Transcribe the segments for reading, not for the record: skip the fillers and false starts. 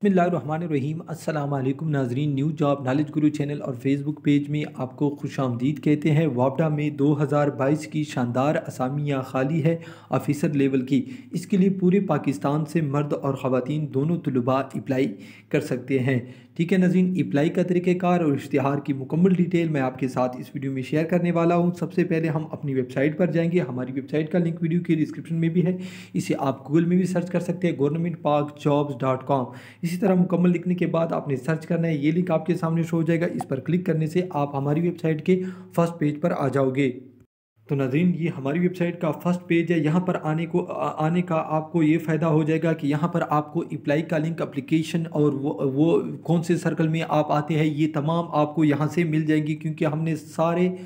बिस्मिल्लाहिर्रहमानिर्रहीम। अस्सलाम वालेकुम नाजरीन। न्यू जॉब नॉलेज गुरु चैनल और फेसबुक पेज में आपको खुशामदीद कहते हैं। वापडा में 2022 की शानदार असामियाँ खाली है ऑफिसर लेवल की। इसके लिए पूरे पाकिस्तान से मर्द और ख़वातीन दोनों तलबा अप्लाई कर सकते हैं। ठीक है नाज़रीन, अप्लाई का तरीक़ेकार और इश्तिहार की मुकम्मल डिटेल मैं आपके साथ इस वीडियो में शेयर करने वाला हूँ। सबसे पहले हम अपनी वेबसाइट पर जाएंगे। हमारी वेबसाइट का लिंक वीडियो के डिस्क्रिप्शन में भी है। इसे आप गूगल में भी सर्च कर सकते हैं, governmentparkjobs.com। इसी तरह मुकम्मल लिखने के बाद आपने सर्च करना है, ये लिंक आपके सामने शो हो जाएगा। इस पर क्लिक करने से आप हमारी वेबसाइट के फर्स्ट पेज पर आ जाओगे। तो नाज़रीन, ये हमारी वेबसाइट का फर्स्ट पेज है। यहाँ पर आने का आपको ये फ़ायदा हो जाएगा कि यहाँ पर आपको अप्लाई का लिंक, एप्लीकेशन और वो कौन से सर्कल में आप आते हैं, ये तमाम आपको यहाँ से मिल जाएंगी, क्योंकि हमने सारे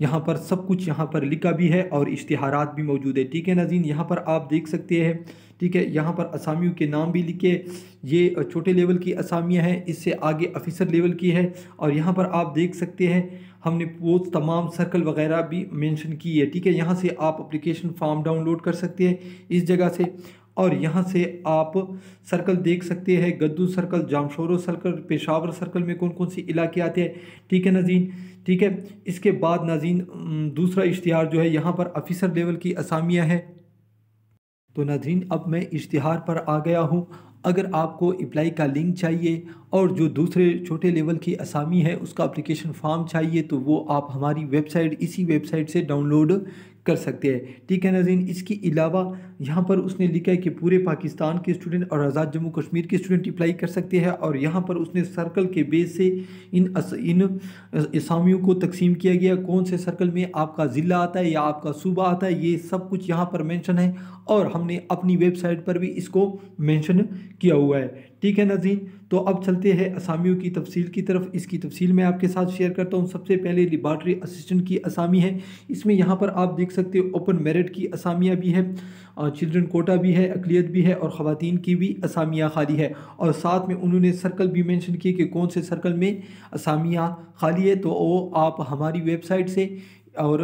यहाँ पर सब कुछ यहाँ पर लिखा भी है और इश्तिहारात भी मौजूद है। ठीक है नाज़रीन, यहाँ पर आप देख सकते हैं। ठीक है, यहाँ पर असामियों के नाम भी लिखे। ये छोटे लेवल की असामियाँ हैं, इससे आगे ऑफिसर लेवल की है। और यहाँ पर आप देख सकते हैं हमने वो तमाम सर्कल वगैरह भी मेंशन की है। ठीक है, यहाँ से आप एप्लीकेशन फॉर्म डाउनलोड कर सकते हैं इस जगह से। और यहाँ से आप सर्कल देख सकते हैं, Gaddu circle, Jamshoro circle, Peshawar circle में कौन कौन सी इलाके आते हैं। ठीक है नाज़रीन, ठीक है। इसके बाद नाज़रीन दूसरा इश्तिहार जो है, यहाँ पर ऑफिसर लेवल की असामियाँ हैं। तो नाज़रीन, अब मैं इश्तिहार पर आ गया हूँ। अगर आपको अप्लाई का लिंक चाहिए और जो दूसरे छोटे लेवल की असामी है उसका एप्लीकेशन फॉर्म चाहिए, तो वो आप हमारी वेबसाइट, इसी वेबसाइट से डाउनलोड कर सकते हैं। ठीक है नाज़रीन, इसके अलावा यहाँ पर उसने लिखा है कि पूरे पाकिस्तान के स्टूडेंट और आज़ाद जम्मू कश्मीर के स्टूडेंट अप्लाई कर सकते हैं। और यहाँ पर उसने सर्कल के बेस से इन असामियों को तकसीम किया गया, कौन से सर्कल में आपका ज़िला आता है या आपका सूबा आता है, ये सब कुछ यहाँ पर मेंशन है। और हमने अपनी वेबसाइट पर भी इसको मेंशन किया हुआ है। ठीक है नाज़रीन, तो अब चलते हैं असामियों की तफसील की तरफ। इसकी तफसील मैं आपके साथ शेयर करता हूँ। सबसे पहले लेबॉर्ट्री असिस्टेंट की असामी है। इसमें यहाँ पर आप देख सकते हो ओपन मेरिट की असामियाँ भी है, चिल्ड्रन कोटा भी है, अकलियत भी है और ख़वातीन की भी असामियाँ खाली है। और साथ में उन्होंने सर्कल भी मेंशन किए कि कौन से सर्कल में असामियाँ खाली है। तो वो आप हमारी वेबसाइट से और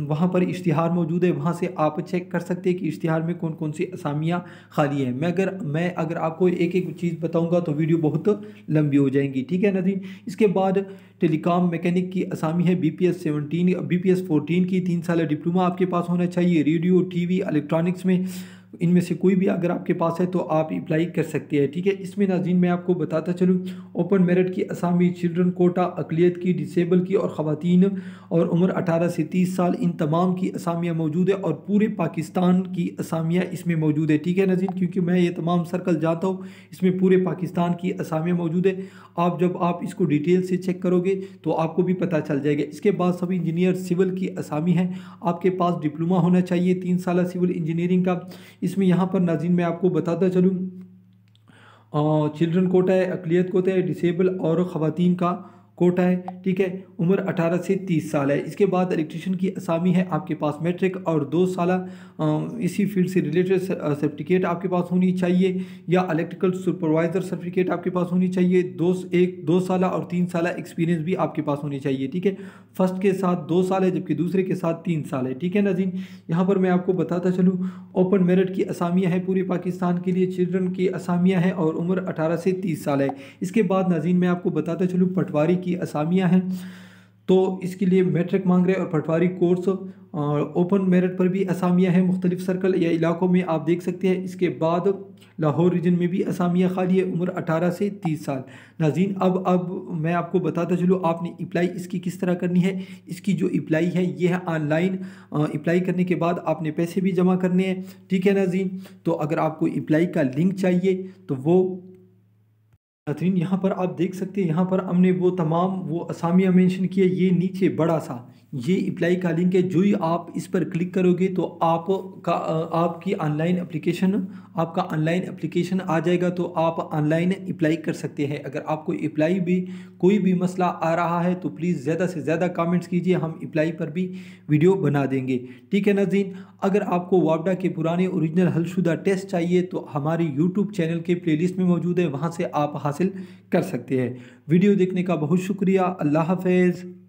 वहाँ पर इश्तिहार मौजूद है, वहाँ से आप चेक कर सकते हैं कि इश्तिहार में कौन कौन सी असामियाँ खाली हैं। मैं अगर आपको एक एक चीज़ बताऊँगा तो वीडियो बहुत लंबी हो जाएंगी। ठीक है नाज़रीन, इसके बाद टेलीकॉम मैकेनिक की असामी है BPS 17, BPS 14 की 3 साल डिप्लोमा आपके पास होना चाहिए। रेडियो, TV, इलेक्ट्रॉनिक्स में इनमें से कोई भी अगर आपके पास है तो आप अप्लाई कर सकते हैं। ठीक है, इसमें नाज़रीन मैं आपको बताता चलूँ, ओपन मेरिट की असामी, चिल्ड्रन कोटा, अकलियत की, डिसेबल की और ख़वातीन और उम्र 18 से 30 साल, इन तमाम की असामियाँ मौजूद है। और पूरे पाकिस्तान की असामियाँ इसमें मौजूद है। ठीक है नाज़रीन, क्योंकि मैं ये तमाम सर्कल जाता हूँ, इसमें पूरे पाकिस्तान की असामियाँ मौजूद है। जब आप इसको डिटेल से चेक करोगे तो आपको भी पता चल जाएगा। इसके बाद सब इंजीनियर सिविल की असामी है, आपके पास डिप्लोमा होना चाहिए 3 साल सिविल इंजीनियरिंग का। इसमें यहाँ पर नाज़रीन मैं आपको बताता चलूँ, चिल्ड्रन कोटा है, अकलियत कोटा है, डिसेबल और ख़वातीन का कोटा है। ठीक है, उम्र 18 से 30 साल है। इसके बाद इलेक्ट्रिशियन की असामी है, आपके पास मैट्रिक और 2 साल इसी फील्ड से रिलेटेड सर्टिफिकेट आपके पास होनी चाहिए, या इलेक्ट्रिकल सुपरवाइज़र सर्टिफिकेट आपके पास होनी चाहिए। 2 साल और 3 साल एक्सपीरियंस भी आपके पास होनी चाहिए। ठीक है, फर्स्ट के साथ 2 साल है जबकि दूसरे के साथ 3 साल है। ठीक है नाज़रीन, यहाँ पर मैं आपको बताता चलूँ, ओपन मेरिट की असामियाँ हैं पूरे पाकिस्तान के लिए, चिल्ड्रन की असामियाँ हैं और उम्र 18 से 30 साल है। इसके बाद नाज़रीन मैं आपको बताता चलूँ, पटवारी की असामियाँ हैं, तो इसके लिए मैट्रिक मांग रहे हैं और पटवारी कोर्स। और ओपन मेरिट पर भी असामियाँ हैं मुख्तलिफ सर्कल या इलाकों में, आप देख सकते हैं। इसके बाद लाहौर रीजन में भी असामियाँ खाली है, उम्र 18 से 30 साल। नाज़रीन, अब मैं आपको बताता चलूँ आपने अप्लाई इसकी किस तरह करनी है। इसकी जो अप्लाई है ये है ऑनलाइन। अप्लाई करने के बाद आपने पैसे भी जमा करने हैं। ठीक है नाज़रीन, तो अगर आपको अप्लाई का लिंक चाहिए तो वो नाज़रीन यहाँ पर आप देख सकते हैं, यहाँ पर हमने वो तमाम वो असामियाँ मेंशन किए। ये नीचे बड़ा सा ये अप्लाई का लिंक है, जो ही आप इस पर क्लिक करोगे तो आपका ऑनलाइन एप्लीकेशन आ जाएगा, तो आप ऑनलाइन अप्लाई कर सकते हैं। अगर आपको अप्लाई भी कोई भी मसला आ रहा है तो प्लीज़ ज़्यादा से ज़्यादा कमेंट्स कीजिए, हम अप्लाई पर भी वीडियो बना देंगे। ठीक है नाज़रीन, अगर आपको वापडा के पुराने ओरिजिनल हलशुदा टेस्ट चाहिए तो हमारी यूट्यूब चैनल के प्लेलिस्ट में मौजूद है, वहाँ से आप हासिल कर सकते हैं। वीडियो देखने का बहुत शुक्रिया। अल्लाह हाफ़िज़।